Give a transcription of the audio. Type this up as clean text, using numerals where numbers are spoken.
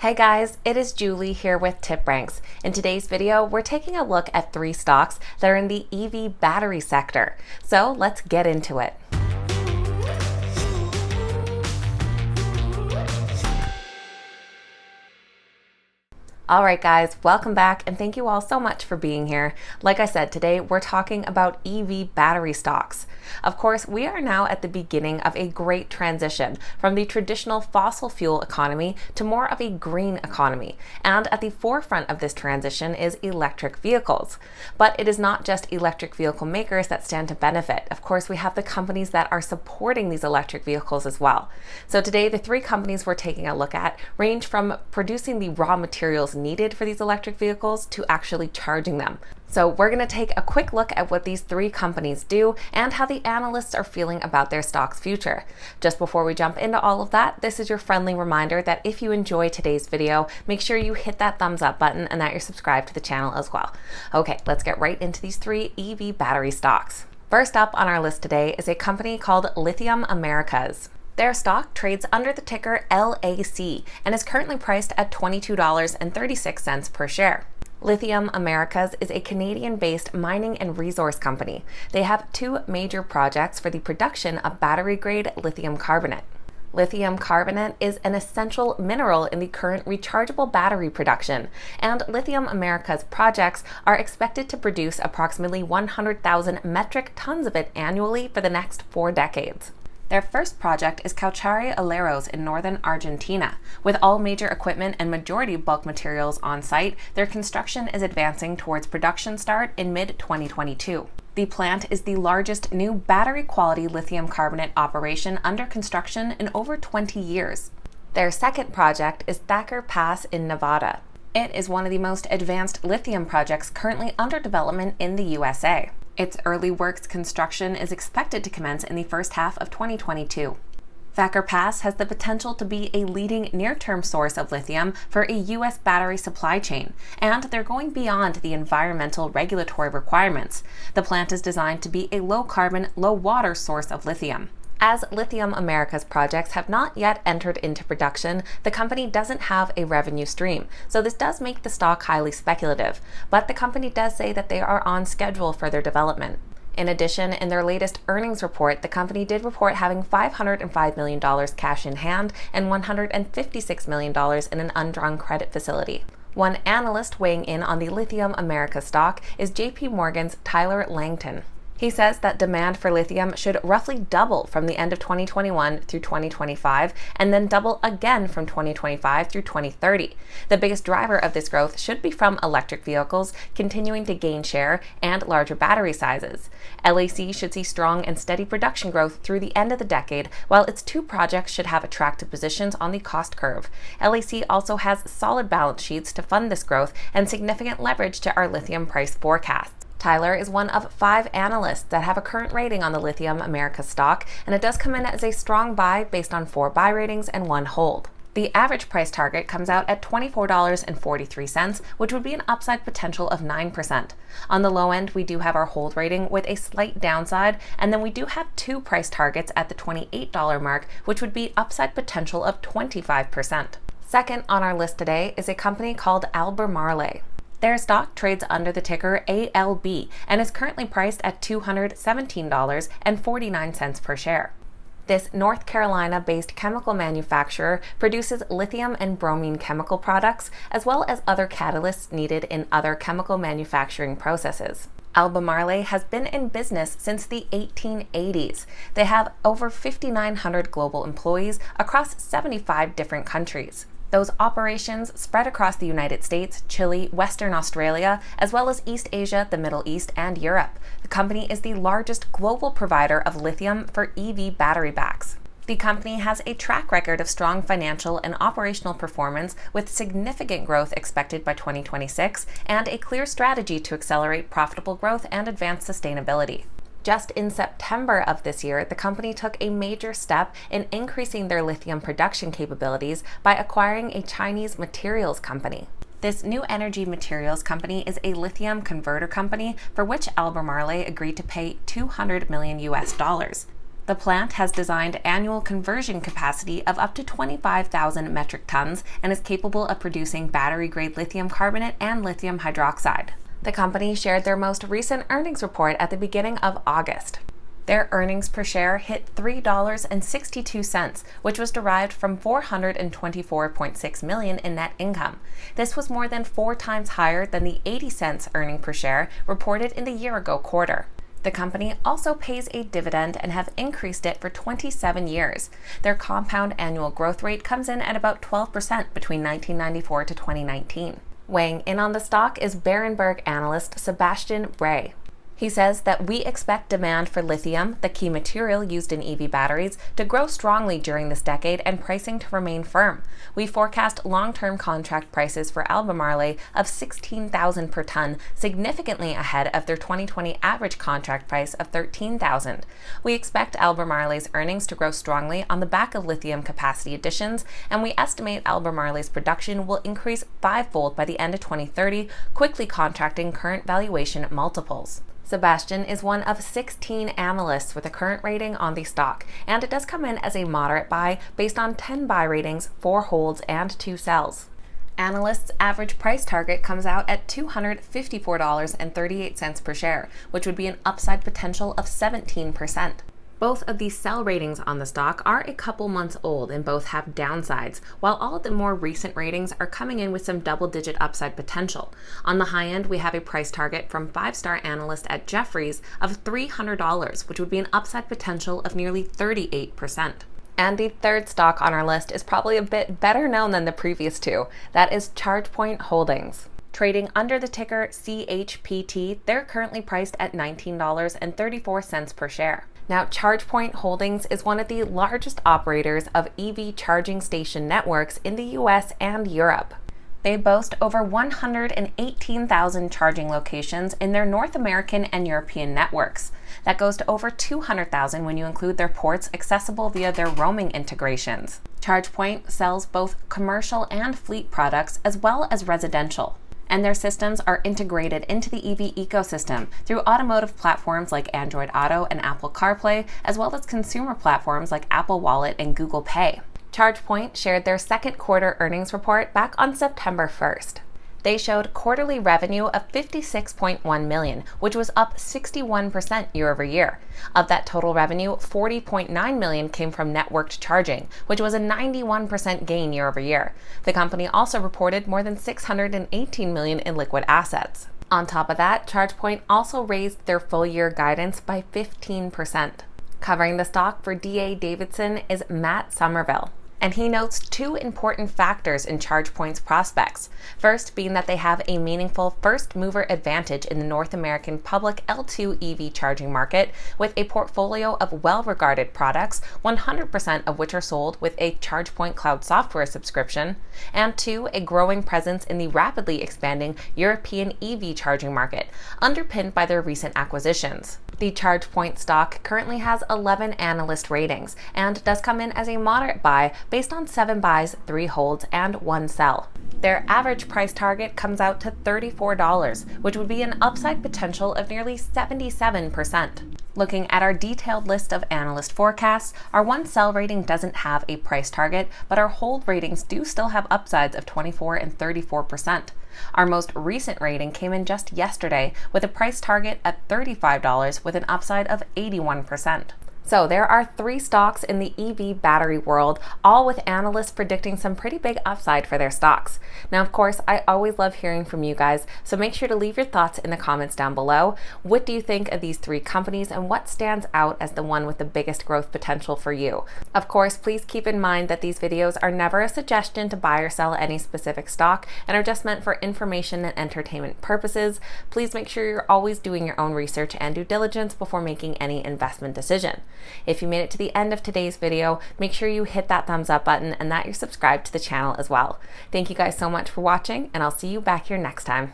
Hey guys, it is Julie here with TipRanks. In today's video, we're taking a look at 3 stocks that are in the EV battery sector. So let's get into it. Alright guys, welcome back and thank you all so much for being here. Like I said, today we're talking about EV battery stocks. Of course, we are now at the beginning of a great transition from the traditional fossil fuel economy to more of a green economy. And at the forefront of this transition is electric vehicles. But it is not just electric vehicle makers that stand to benefit. Of course, we have the companies that are supporting these electric vehicles as well. So today, the 3 companies we're taking a look at range from producing the raw materials needed for these electric vehicles to actually charging them. So we're going to take a quick look at what these 3 companies do and how the analysts are feeling about their stock's future. Just before we jump into all of that, this is your friendly reminder that if you enjoy today's video, make sure you hit that thumbs up button and that you're subscribed to the channel as well. Okay, let's get right into these 3 EV battery stocks. First up on our list today is a company called Lithium Americas. Their stock trades under the ticker LAC and is currently priced at $22.36 per share. Lithium Americas is a Canadian-based mining and resource company. They have 2 major projects for the production of battery-grade lithium carbonate. Lithium carbonate is an essential mineral in the current rechargeable battery production, and Lithium Americas projects are expected to produce approximately 100,000 metric tons of it annually for the next 4 decades. Their first project is auxiliaries in northern Argentina. With all major equipment and majority of bulk materials on site, their construction is advancing towards production start in mid-2022. The plant is the largest new battery-quality lithium carbonate operation under construction in over 20 years. Their second project is Thacker Pass in Nevada. It is one of the most advanced lithium projects currently under development in the USA. Its early works construction is expected to commence in the first half of 2022. Thacker Pass has the potential to be a leading near-term source of lithium for a U.S. battery supply chain, and they're going beyond the environmental regulatory requirements. The plant is designed to be a low-carbon, low-water source of lithium. As Lithium Americas projects have not yet entered into production, the company doesn't have a revenue stream, so this does make the stock highly speculative, but the company does say that they are on schedule for their development. In addition, in their latest earnings report, the company did report having $505 million cash in hand and $156 million in an undrawn credit facility. One analyst weighing in on the Lithium Americas stock is JP Morgan's Tyler Langton. He says that demand for lithium should roughly double from the end of 2021 through 2025 and then double again from 2025 through 2030. The biggest driver of this growth should be from electric vehicles continuing to gain share and larger battery sizes. LAC should see strong and steady production growth through the end of the decade, while its 2 projects should have attractive positions on the cost curve. LAC also has solid balance sheets to fund this growth and significant leverage to our lithium price forecasts. Tyler is one of 5 analysts that have a current rating on the Lithium Americas stock, and it does come in as a strong buy based on 4 buy ratings and 1 hold. The average price target comes out at $24.43, which would be an upside potential of 9%. On the low end, we do have our hold rating with a slight downside, and then we do have 2 price targets at the $28 mark, which would be upside potential of 25%. Second on our list today is a company called Albemarle. Their stock trades under the ticker ALB and is currently priced at $217.49 per share. This North Carolina-based chemical manufacturer produces lithium and bromine chemical products, as well as other catalysts needed in other chemical manufacturing processes. Albemarle has been in business since the 1880s. They have over 5,900 global employees across 75 different countries. Those operations spread across the United States, Chile, Western Australia, as well as East Asia, the Middle East, and Europe. The company is the largest global provider of lithium for EV battery packs. The company has a track record of strong financial and operational performance with significant growth expected by 2026 and a clear strategy to accelerate profitable growth and advance sustainability. Just in September of this year, the company took a major step in increasing their lithium production capabilities by acquiring a Chinese materials company. This new energy materials company is a lithium converter company for which Albemarle agreed to pay $200 million. The plant has designed annual conversion capacity of up to 25,000 metric tons and is capable of producing battery-grade lithium carbonate and lithium hydroxide. The company shared their most recent earnings report at the beginning of August. Their earnings per share hit $3.62, which was derived from $424.6 million in net income. This was more than 4 times higher than the 80 cents earning per share reported in the year-ago quarter. The company also pays a dividend and have increased it for 27 years. Their compound annual growth rate comes in at about 12% between 1994 to 2019. Weighing in on the stock is Berenberg analyst Sebastian Bray. He says that we expect demand for lithium, the key material used in EV batteries, to grow strongly during this decade and pricing to remain firm. We forecast long-term contract prices for Albemarle of $16,000 per ton, significantly ahead of their 2020 average contract price of $13,000. We expect Albemarle's earnings to grow strongly on the back of lithium capacity additions, and we estimate Albemarle's production will increase 5-fold by the end of 2030, quickly contracting current valuation multiples. Sebastian is one of 16 analysts with a current rating on the stock, and it does come in as a moderate buy based on 10 buy ratings, 4 holds, and 2 sells. Analysts' average price target comes out at $254.38 per share, which would be an upside potential of 17%. Both of these sell ratings on the stock are a couple months old and both have downsides, while all of the more recent ratings are coming in with some double-digit upside potential. On the high end, we have a price target from 5-star analyst at Jefferies of $300, which would be an upside potential of nearly 38%. And the third stock on our list is probably a bit better known than the previous two. That is ChargePoint Holdings. Trading under the ticker CHPT, they're currently priced at $19.34 per share. Now, ChargePoint Holdings is one of the largest operators of EV charging station networks in the US and Europe. They boast over 118,000 charging locations in their North American and European networks. That goes to over 200,000 when you include their ports accessible via their roaming integrations. ChargePoint sells both commercial and fleet products as well as residential, and their systems are integrated into the EV ecosystem through automotive platforms like Android Auto and Apple CarPlay, as well as consumer platforms like Apple Wallet and Google Pay. ChargePoint shared their second quarter earnings report back on September 1st. They showed quarterly revenue of $56.1 million, which was up 61% year over year. Of that total revenue, $40.9 million came from networked charging, which was a 91% gain year over year. The company also reported more than $618 million in liquid assets. On top of that, ChargePoint also raised their full-year guidance by 15%. Covering the stock for D.A. Davidson is Matt Somerville, and he notes 2 important factors in ChargePoint's prospects. First being that they have a meaningful first-mover advantage in the North American public L2 EV charging market with a portfolio of well-regarded products, 100% of which are sold with a ChargePoint Cloud software subscription, and 2, a growing presence in the rapidly expanding European EV charging market, underpinned by their recent acquisitions. The ChargePoint stock currently has 11 analyst ratings and does come in as a moderate buy based on 7 buys, 3 holds, and 1 sell. Their average price target comes out to $34, which would be an upside potential of nearly 77%. Looking at our detailed list of analyst forecasts, our 1 sell rating doesn't have a price target, but our hold ratings do still have upsides of 24 and 34%. Our most recent rating came in just yesterday with a price target at $35 with an upside of 81%. So there are 3 stocks in the EV battery world, all with analysts predicting some pretty big upside for their stocks. Now, of course, I always love hearing from you guys, so make sure to leave your thoughts in the comments down below. What do you think of these 3 companies, and what stands out as the one with the biggest growth potential for you? Of course, please keep in mind that these videos are never a suggestion to buy or sell any specific stock and are just meant for information and entertainment purposes. Please make sure you're always doing your own research and due diligence before making any investment decision. If you made it to the end of today's video, make sure you hit that thumbs up button and that you're subscribed to the channel as well. Thank you guys so much for watching, and I'll see you back here next time.